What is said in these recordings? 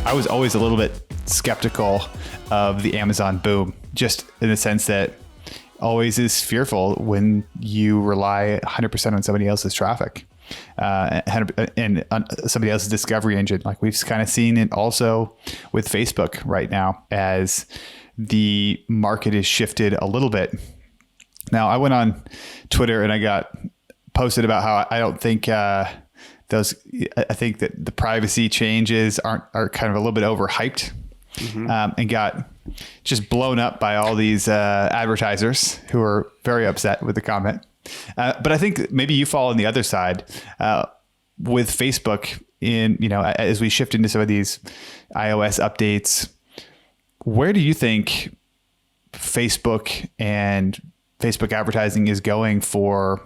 I was always a little bit skeptical of the Amazon boom, just in the sense that always is fearful when you rely 100% on somebody else's traffic and on somebody else's discovery engine. Like we've kind of seen it also with Facebook right now as the market is shifted a little bit. Now, I went on Twitter and I got posted about how I don't think I think that the privacy changes are kind of a little bit overhyped, and got just blown up by all these advertisers who are very upset with the comment. But I think maybe you fall on the other side with Facebook as we shift into some of these iOS updates. Where do you think Facebook and Facebook advertising is going for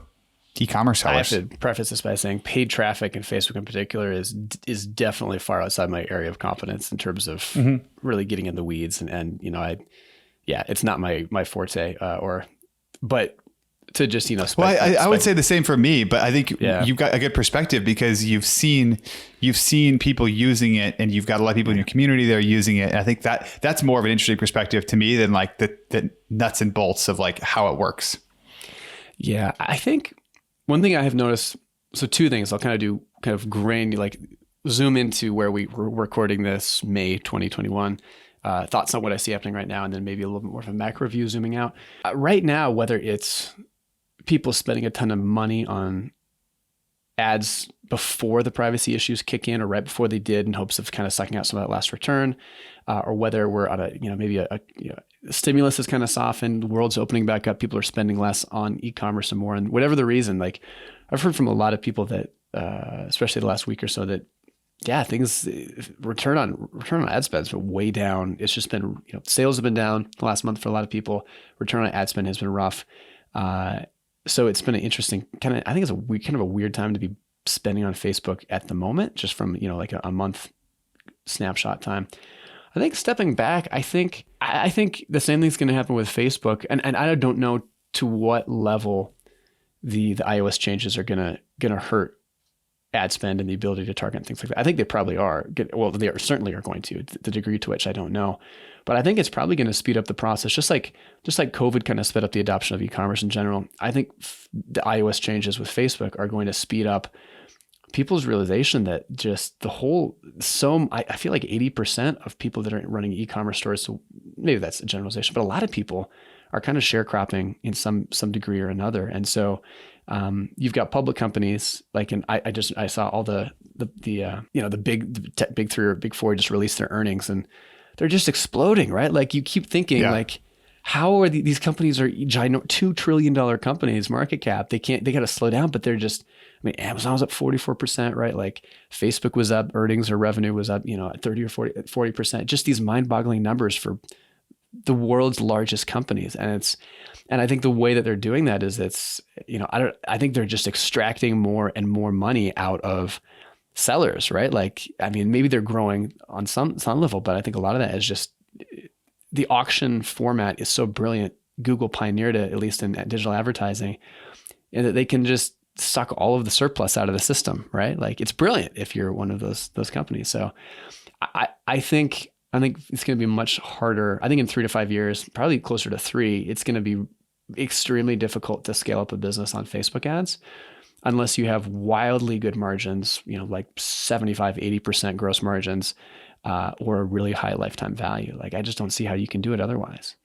e-commerce sellers? I have to preface this by saying paid traffic and Facebook in particular is definitely far outside my area of competence in terms of really getting in the weeds. And it's not my forte, but to just, I would say the same for me, but I think you've got a good perspective because you've seen people using it and you've got a lot of people in your community that are using it. And I think that's more of an interesting perspective to me than like the nuts and bolts of like how it works. Yeah. I think one thing I have noticed, so two things I'll kind of zoom into where we were recording this May 2021, thoughts on what I see happening right now, and then maybe a little bit more of a macro view zooming out. Right now, whether it's people spending a ton of money on ads before the privacy issues kick in or right before they did in hopes of kind of sucking out some of that last return, or whether we're on maybe a stimulus has kind of softened, the world's opening back up, people are spending less on e-commerce and more, and whatever the reason, like I've heard from a lot of people that, especially the last week or so, that things return on ad spend's been way down. It's just been, sales have been down the last month for a lot of people. Return on ad spend has been rough. So it's been an interesting I think it's kind of a weird time to be spending on Facebook at the moment, just from, like a month snapshot time. I think stepping back, I think the same thing's going to happen with Facebook, and I don't know to what level the iOS changes are going to hurt ad spend and the ability to target and things like that. I think they probably are. They certainly are going to. The degree to which I don't know, but I think it's probably going to speed up the process, just like COVID kind of sped up the adoption of e-commerce in general. I think the iOS changes with Facebook are going to speed up people's realization that just I feel like 80% of people that are running e-commerce stores, so maybe that's a generalization, but a lot of people are kind of sharecropping in some degree or another. And so you've got public companies like, and I saw all the big three or big four just released their earnings and they're just exploding, right? Like you keep thinking like, how are these companies are $2 trillion companies, market cap. They got to slow down, but they're just, Amazon was up 44%, right? Like Facebook was up, earnings or revenue was up, 30 or 40%, just these mind boggling numbers for the world's largest companies. And I think the way that they're doing that is I think they're just extracting more and more money out of sellers, right? Like, maybe they're growing on some level, but I think a lot of that is just the auction format is so brilliant. Google pioneered it, at least in digital advertising, and that they can just suck all of the surplus out of the system, right? Like it's brilliant if you're one of those companies. So I think it's going to be much harder. I think in 3 to 5 years, probably closer to 3, it's going to be extremely difficult to scale up a business on Facebook ads unless you have wildly good margins, like 75, 80% gross margins, or a really high lifetime value. Like I just don't see how you can do it otherwise.